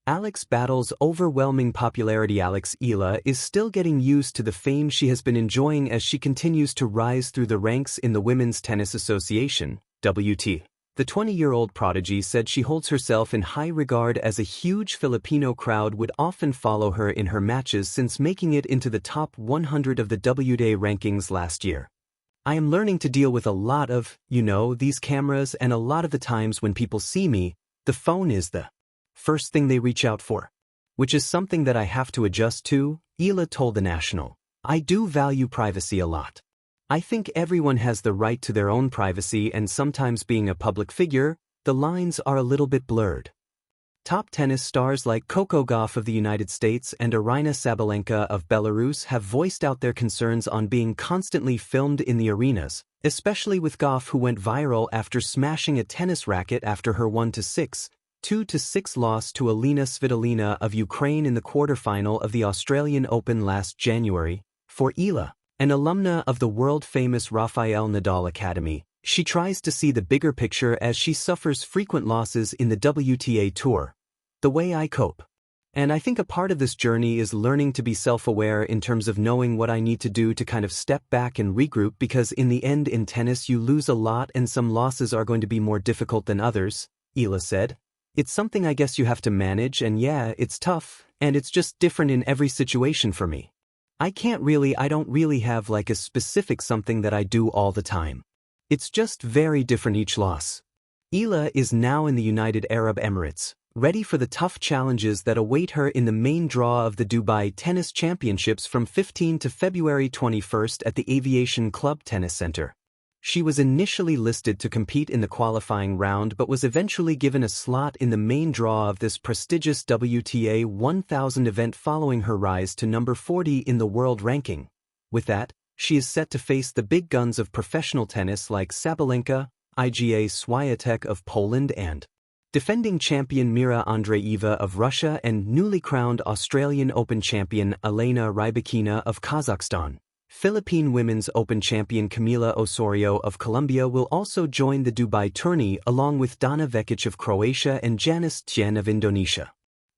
Alex battles overwhelming popularity. Alex Ila is still getting used to the fame she has been enjoying as she continues to rise through the ranks in the Women's Tennis Association, WT. The 20-year-old prodigy said she holds herself in high regard as a huge Filipino crowd would often follow her in her matches since making it into the top 100 of the WTA rankings last year. I am learning to deal with a lot of, these cameras, and a lot of the times when people see me, the phone is the first thing they reach out for. Which is something that I have to adjust to, Ila told The National. I do value privacy a lot. I think everyone has the right to their own privacy, and sometimes being a public figure, the lines are a little bit blurred. Top tennis stars like Coco Gauff of the United States and Aryna Sabalenka of Belarus have voiced out their concerns on being constantly filmed in the arenas, especially with Gauff, who went viral after smashing a tennis racket after her 1-6, 2-6 loss to Alina Svitolina of Ukraine in the quarterfinal of the Australian Open last January. For Ila, an alumna of the world-famous Rafael Nadal Academy, she tries to see the bigger picture as she suffers frequent losses in the WTA Tour. The way I cope. And I think a part of this journey is learning to be self-aware in terms of knowing what I need to do to kind of step back and regroup, because in the end in tennis you lose a lot and some losses are going to be more difficult than others, Ila said. It's something I guess you have to manage, and yeah, it's tough, and it's just different in every situation for me. I don't really have like a specific something that I do all the time. It's just very different each loss. Ila is now in the United Arab Emirates, ready for the tough challenges that await her in the main draw of the Dubai Tennis Championships from 15 to February 21 at the Aviation Club Tennis Center. She was initially listed to compete in the qualifying round but was eventually given a slot in the main draw of this prestigious WTA 1000 event following her rise to number 40 in the world ranking. With that, she is set to face the big guns of professional tennis like Sabalenka, Iga Swiatek of Poland, and defending champion Mira Andreeva of Russia and newly crowned Australian Open champion Elena Rybakina of Kazakhstan. Philippine Women's Open champion Camila Osorio of Colombia will also join the Dubai tourney along with Dana Vekic of Croatia and Janice Tien of Indonesia.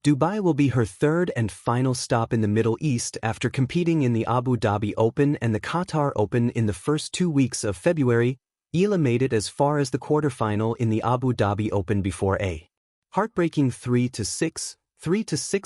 Dubai will be her third and final stop in the Middle East after competing in the Abu Dhabi Open and the Qatar Open in the first 2 weeks of February. Ila made it as far as the quarterfinal in the Abu Dhabi Open before a heartbreaking 3-6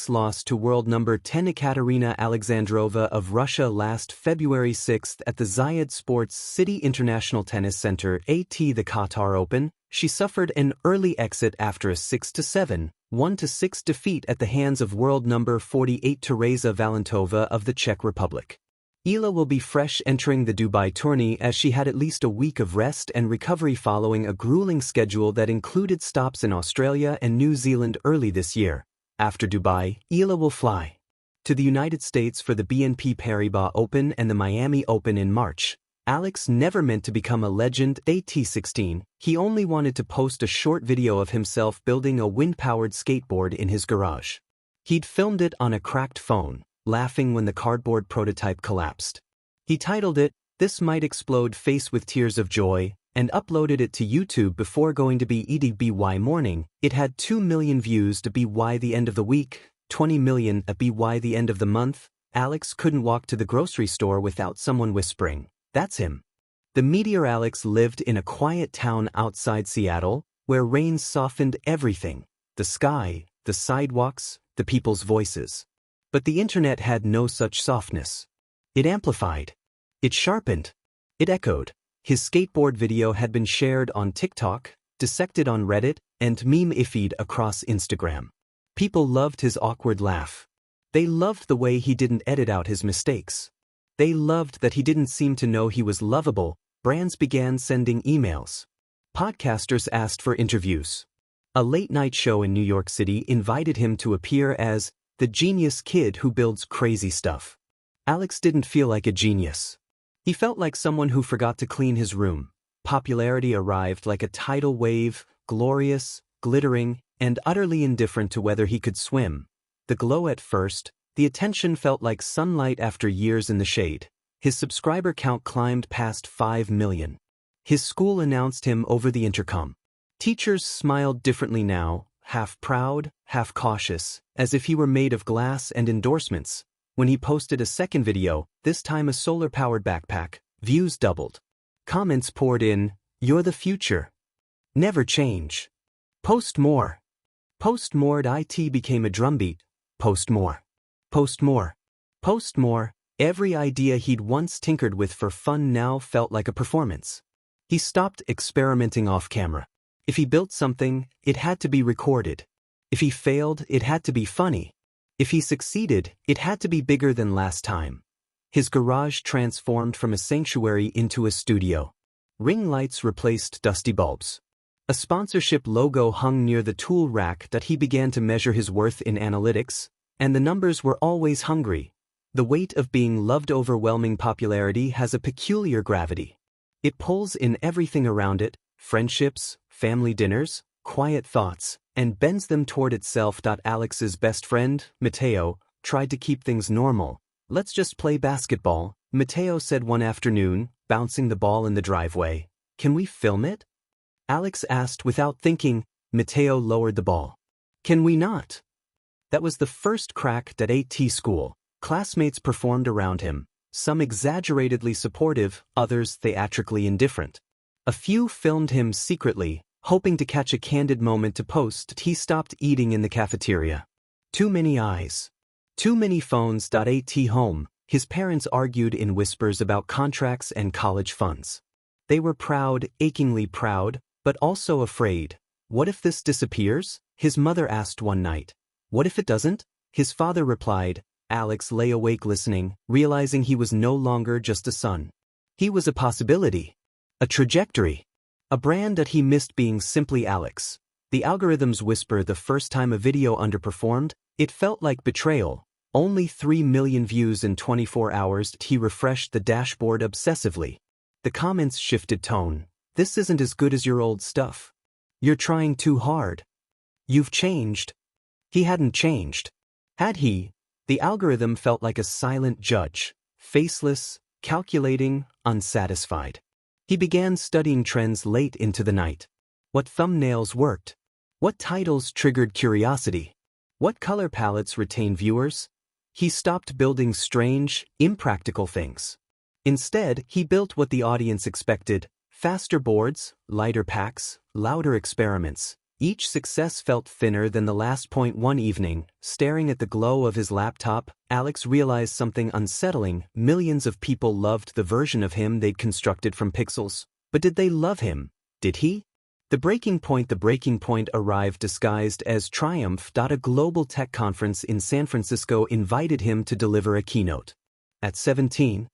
loss to world number 10 Ekaterina Alexandrova of Russia last February 6 at the Zayed Sports City International Tennis Center the Qatar Open. She suffered an early exit after a 6-7, 1-6 defeat at the hands of world number 48 Tereza Valentova of the Czech Republic. Ila will be fresh entering the Dubai tourney as she had at least a week of rest and recovery following a grueling schedule that included stops in Australia and New Zealand early this year. After Dubai, Ila will fly to the United States for the BNP Paribas Open and the Miami Open in March. Alex never meant to become a legend at 16. He only wanted to post a short video of himself building a wind-powered skateboard in his garage. He'd filmed it on a cracked phone, laughing when the cardboard prototype collapsed. He titled it, "This Might Explode Face with Tears of Joy," and uploaded it to YouTube before going to be EDBY morning. It had 2 million views to BY the end of the week, 20 million at BY the end of the month. Alex couldn't walk to the grocery store without someone whispering, "That's him." The meteor Alex lived in a quiet town outside Seattle, where rain softened everything: the sky, the sidewalks, the people's voices. But the internet had no such softness. It amplified. It sharpened. It echoed. His skateboard video had been shared on TikTok, dissected on Reddit, and meme-ified across Instagram. People loved his awkward laugh. They loved the way he didn't edit out his mistakes. They loved that he didn't seem to know he was lovable. Brands began sending emails. Podcasters asked for interviews. A late-night show in New York City invited him to appear as the genius kid who builds crazy stuff. Alex didn't feel like a genius. He felt like someone who forgot to clean his room. Popularity arrived like a tidal wave, glorious, glittering, and utterly indifferent to whether he could swim. The glow at first, the attention felt like sunlight after years in the shade. His subscriber count climbed past 5 million. His school announced him over the intercom. Teachers smiled differently now. half proud, half cautious, as if he were made of glass and endorsements. When he posted a second video, this time a solar-powered backpack, views doubled. Comments poured in, "You're the future. Never change. Post more." Post more. It became a drumbeat. Post more. Post more. Post more. Every idea he'd once tinkered with for fun now felt like a performance. He stopped experimenting off camera. If he built something, it had to be recorded. If he failed, it had to be funny. If he succeeded, it had to be bigger than last time. His garage transformed from a sanctuary into a studio. Ring lights replaced dusty bulbs. A sponsorship logo hung near the tool rack that he began to measure his worth in analytics, and the numbers were always hungry. The weight of being loved. Overwhelming popularity has a peculiar gravity. It pulls in everything around it, friendships, family dinners, quiet thoughts, and bends them toward itself. Alex's best friend, Matteo, tried to keep things normal. "Let's just play basketball," Matteo said one afternoon, bouncing the ball in the driveway. "Can we film it?" Alex asked without thinking. Matteo lowered the ball. "Can we not?" That was the first crack at AT school. Classmates performed around him, some exaggeratedly supportive, others theatrically indifferent. A few filmed him secretly, hoping to catch a candid moment to post. He stopped eating in the cafeteria. Too many eyes. Too many phones. At home, his parents argued in whispers about contracts and college funds. They were proud, achingly proud, but also afraid. "What if this disappears?" his mother asked one night. "What if it doesn't?" his father replied. Alex lay awake listening, realizing he was no longer just a son. He was a possibility. A trajectory. A brand that he missed being simply Alex. The algorithms whisper the first time a video underperformed, it felt like betrayal. Only 3 million views in 24 hours. He refreshed the dashboard obsessively. The comments shifted tone. "This isn't as good as your old stuff. You're trying too hard. You've changed." He hadn't changed. Had he? The algorithm felt like a silent judge, faceless, calculating, unsatisfied. He began studying trends late into the night. What thumbnails worked? What titles triggered curiosity? What color palettes retained viewers? He stopped building strange, impractical things. Instead, he built what the audience expected: faster boards, lighter packs, louder experiments. Each success felt thinner than the last. One evening, staring at the glow of his laptop, Alex realized something unsettling. Millions of people loved the version of him they'd constructed from pixels. But did they love him? Did he? The breaking point arrived disguised as triumph. A global tech conference in San Francisco invited him to deliver a keynote. At 17,